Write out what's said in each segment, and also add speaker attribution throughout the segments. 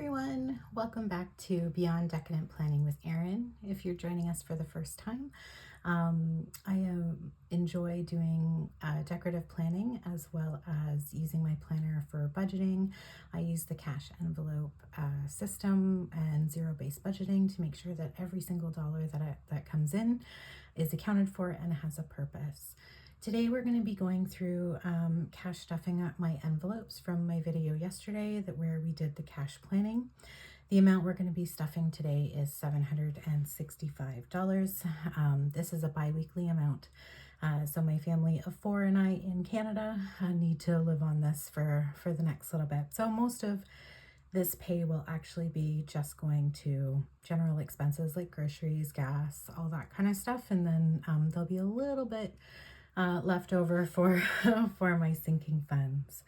Speaker 1: everyone, welcome back to Beyond Decadent Planning with Erin. If you're joining us for the first time, I enjoy doing decorative planning as well as using my planner for budgeting. I use the cash envelope system and zero-based budgeting to make sure that every single dollar that comes in is accounted for and has a purpose. Today we're going to be going through cash stuffing up my envelopes from my video yesterday where we did the cash planning. The amount we're going to be stuffing today is $765. This is a bi-weekly amount. So my family of 4 and I in Canada need to live on this for the next little bit. So most of this pay will actually be just going to general expenses like groceries, gas, all that kind of stuff. And then there'll be a little bit left over for for my sinking funds.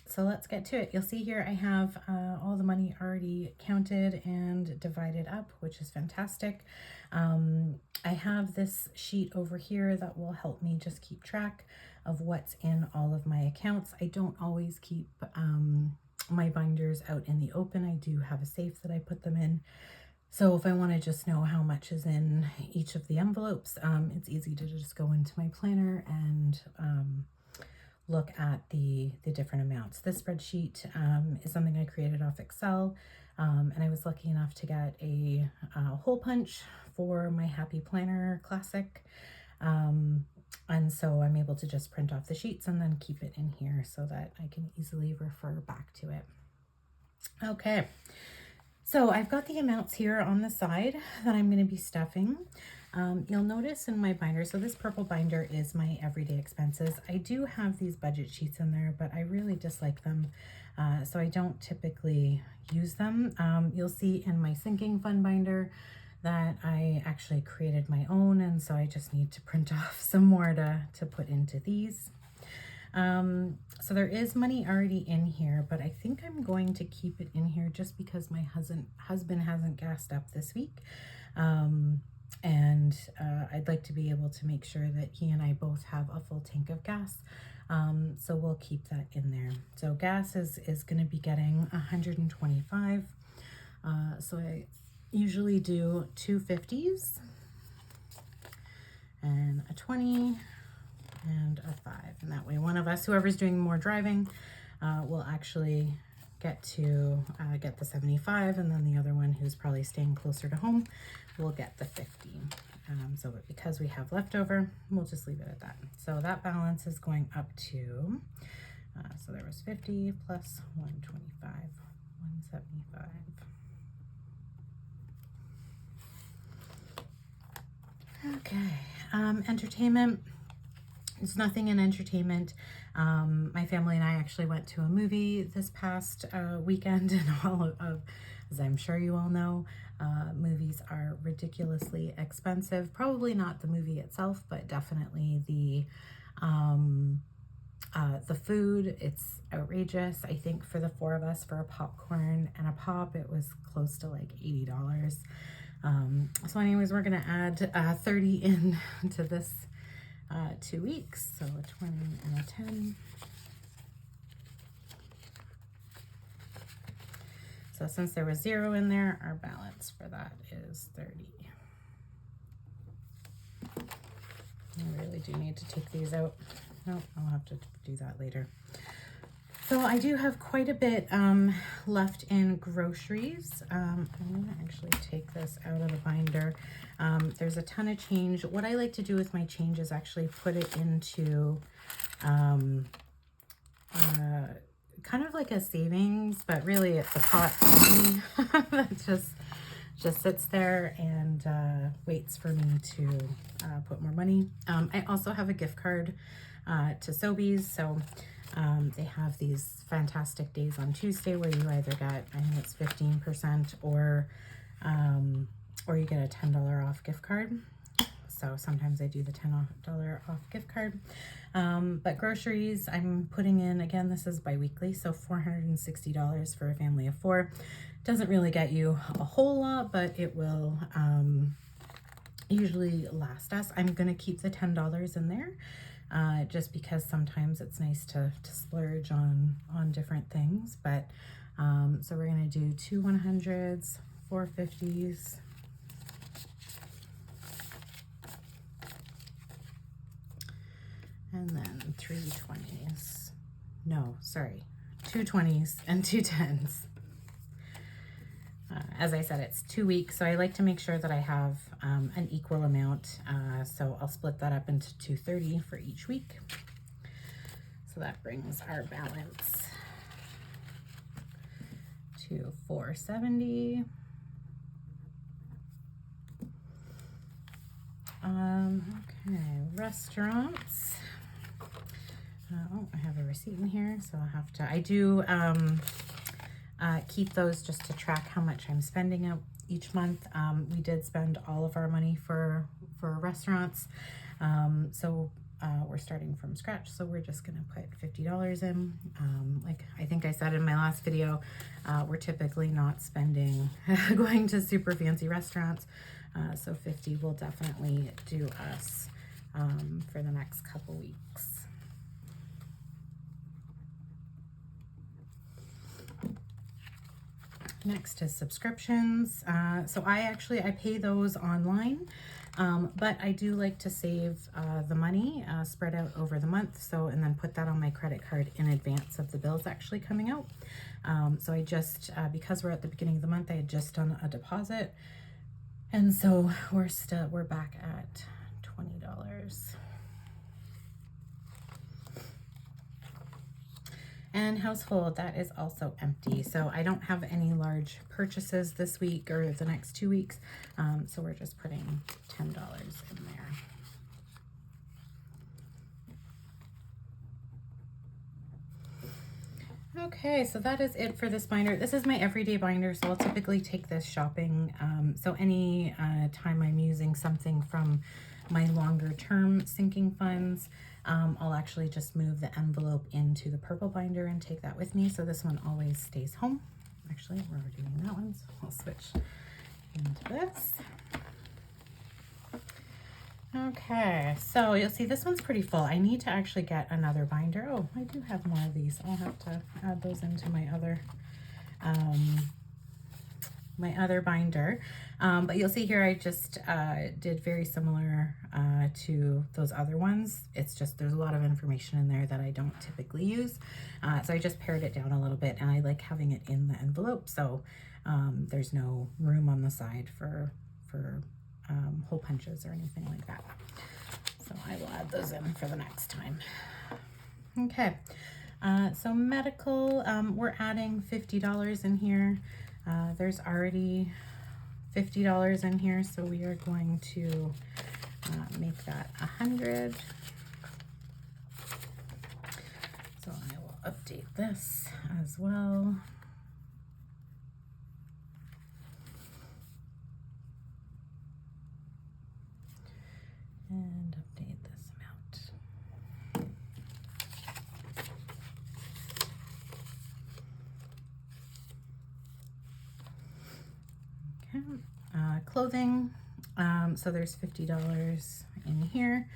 Speaker 1: So let's get to it. You'll see here I have all the money already counted and divided up, which is fantastic. I have this sheet over here that will help me just keep track of what's in all of my accounts. I don't always keep my binders out in the open. I do have a safe that I put them in. So if I want to just know how much is in each of the envelopes, it's easy to just go into my planner and look at the different amounts. This spreadsheet is something I created off Excel, and I was lucky enough to get a hole punch for my Happy Planner Classic. And so I'm able to just print off the sheets and then keep it in here so that I can easily refer back to it. Okay. So I've got the amounts here on the side that I'm going to be stuffing. You'll notice in my binder, so this purple binder is my everyday expenses. I do have these budget sheets in there, but I really dislike them, so I don't typically use them. You'll see in my sinking fund binder that I actually created my own, and so I just need to print off some more to put into these. So there is money already in here, but I think I'm going to keep it in here just because my husband hasn't gassed up this week. And I'd like to be able to make sure that he and I both have a full tank of gas. So we'll keep that in there. So gas is going to be getting 125. So I usually do 2 50s and a 20 and a 5, and that way one of us, whoever's doing more driving, will actually get to get the 75, and then the other one, who's probably staying closer to home, will get the 50. So but because we have leftover, we'll just leave it at that. So that balance is going up to so there was 50 plus 125, 175. Okay. Entertainment. There's nothing in entertainment. My family and I actually went to a movie this past weekend, and all of, as I'm sure you all know, movies are ridiculously expensive. Probably not the movie itself, but definitely the food. It's outrageous. I think for the 4 of us, for a popcorn and a pop, it was close to like $80. So anyways, we're gonna add 30 in to this 2 weeks, so a 20 and a 10. So since there was 0 in there, our balance for that is 30. I really do need to take these out. No, I'll have to do that later. So I do have quite a bit left in groceries. I'm gonna actually take this out of the binder. There's a ton of change. What I like to do with my change is actually put it into kind of like a savings, but really it's a pot for me that just sits there and waits for me to put more money. I also have a gift card to Sobeys, so they have these fantastic days on Tuesday where you either get, I think it's 15%, or you get a $10 off gift card. So sometimes I do the $10 off gift card. But groceries, I'm putting in, again, this is bi-weekly, so $460 for a family of 4. Doesn't really get you a whole lot, but it will usually last us. I'm going to keep the $10 in there. Just because sometimes it's nice to splurge on different things, but So we're going to do 2 100s, 4 50s, and then 3 20s. No, sorry, 2 20s and 2 10s. As I said, it's 2 weeks, so I like to make sure that I have an equal amount. So I'll split that up into 230 for each week. So that brings our balance to 470. Okay, restaurants. Oh, I have a receipt in here, so I'll have to, I do keep those just to track how much I'm spending out each month. We did spend all of our money for restaurants. So we're starting from scratch, so we're just gonna put $50 in. Like I think I said in my last video, we're typically not spending going to super fancy restaurants, so 50 will definitely do us for the next couple weeks. Next is subscriptions. So I pay those online, but I do like to save the money spread out over the month. So, and then put that on my credit card in advance of the bills actually coming out. So I just, because we're at the beginning of the month, I had just done a deposit. And so we're back at $20. And household, that is also empty. So I don't have any large purchases this week or the next 2 weeks. So we're just putting $10 in there. Okay, so that is it for this binder. This is my everyday binder, so I'll typically take this shopping. So any time I'm using something from my longer term sinking funds, I'll actually just move the envelope into the purple binder and take that with me. So this one always stays home. Actually, we're already doing that one, so I'll switch into this. Okay, so you'll see this one's pretty full. I need to actually get another binder. Oh, I do have more of these. I'll have to add those into my other binder. But you'll see here I just did very similar to those other ones. It's just there's a lot of information in there that I don't typically use. So I just pared it down a little bit, and I like having it in the envelope, so there's no room on the side for hole punches or anything like that. So I will add those in for the next time. Okay, so medical, we're adding $50 in here. There's already $50 in here, so we are going to make that 100. So I will update this as well. And update this amount. Okay, clothing. So there's $50 in here.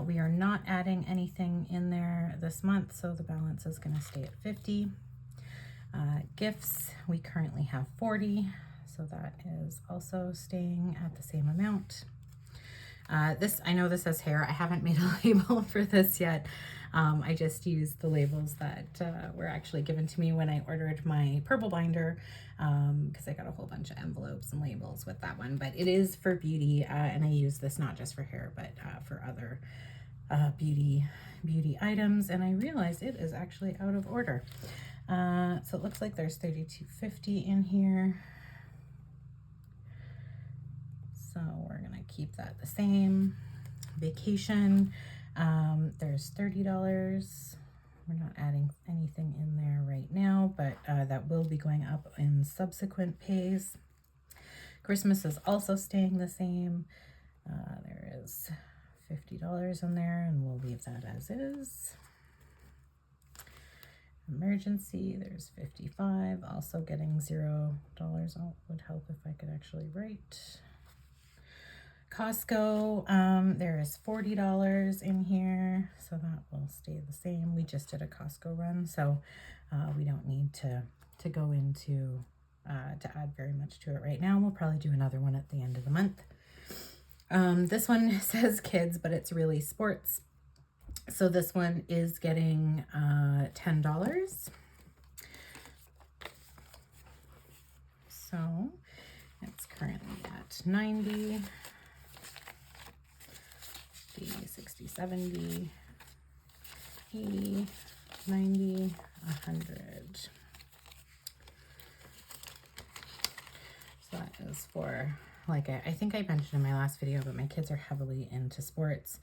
Speaker 1: We are not adding anything in there this month, so the balance is going to stay at 50. Gifts, we currently have 40, so that is also staying at the same amount. This, I know this says hair. I haven't made a label for this yet. I just used the labels that were actually given to me when I ordered my purple binder, because I got a whole bunch of envelopes and labels with that one. But it is for beauty, and I use this not just for hair, but for other beauty items. And I realized it is actually out of order. So it looks like there's $32.50 in here. So we're gonna keep that the same. Vacation, there's $30. We're not adding anything in there right now, but that will be going up in subsequent pays. Christmas is also staying the same. There is $50 in there, and we'll leave that as is. Emergency, there's $55, also getting $0. Oh, would help if I could actually write. Costco, there is $40 in here, so that will stay the same. We just did a Costco run, so we don't need to to go into to add very much to it right now. We'll probably do another one at the end of the month. This one says kids, but it's really sports. So this one is getting $10. So it's currently at 90, 50, 60, 70, 80, 90, 100. So that is for, like I think I mentioned in my last video, but my kids are heavily into sports.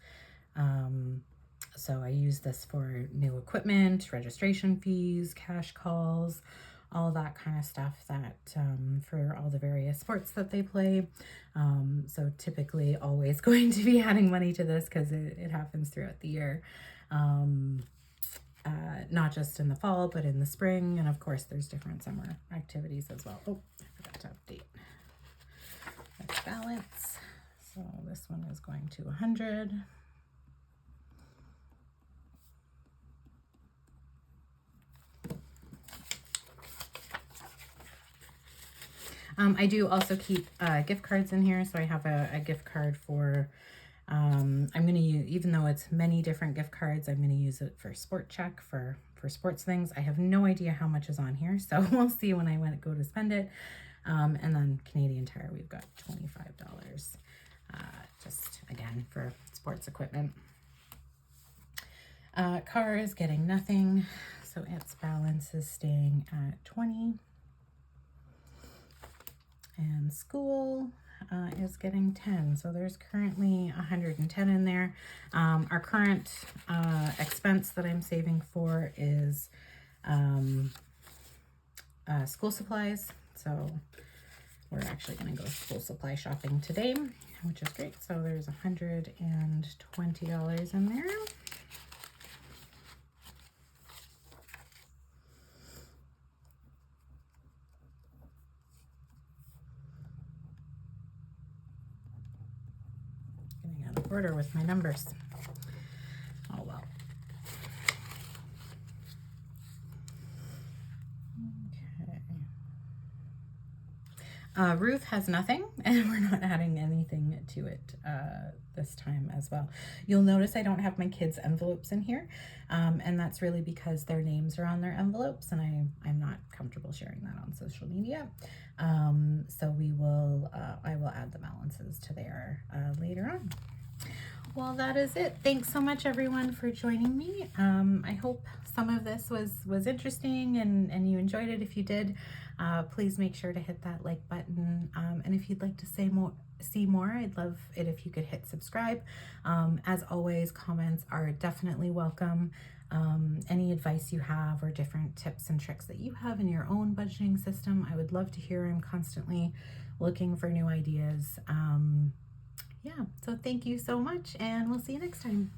Speaker 1: So I use this for new equipment, registration fees, cash calls, all that kind of stuff that for all the various sports that they play. So typically always going to be adding money to this because it happens throughout the year. Not just in the fall, but in the spring. And of course, there's different summer activities as well. Oh, I forgot to update this balance. So this one is going to 100. I do also keep gift cards in here. So I have a gift card for, I'm going to use, even though it's many different gift cards, I'm going to use it for Sport Check for sports things. I have no idea how much is on here. So we'll see when I go to spend it. And then Canadian Tire, we've got $25. Just again for sports equipment. Car is getting nothing. So its balance is staying at 20. And school is getting 10. So there's currently 110 in there. Our current expense that I'm saving for is school supplies. So we're actually going to go school supply shopping today, which is great. So there's $120 in there. Order with my numbers. Oh well. Okay. Ruth has nothing, and we're not adding anything to it this time as well. You'll notice I don't have my kids' envelopes in here, and that's really because their names are on their envelopes, and I'm not comfortable sharing that on social media. So we will, I will add the balances to there later on. Well, that is it. Thanks so much, everyone, for joining me. I hope some of this was interesting and you enjoyed it. If you did, please make sure to hit that like button. And if you'd like to see more, I'd love it if you could hit subscribe. As always, comments are definitely welcome. Any advice you have or different tips and tricks that you have in your own budgeting system, I would love to hear. I'm constantly looking for new ideas. Yeah, so thank you so much, and we'll see you next time.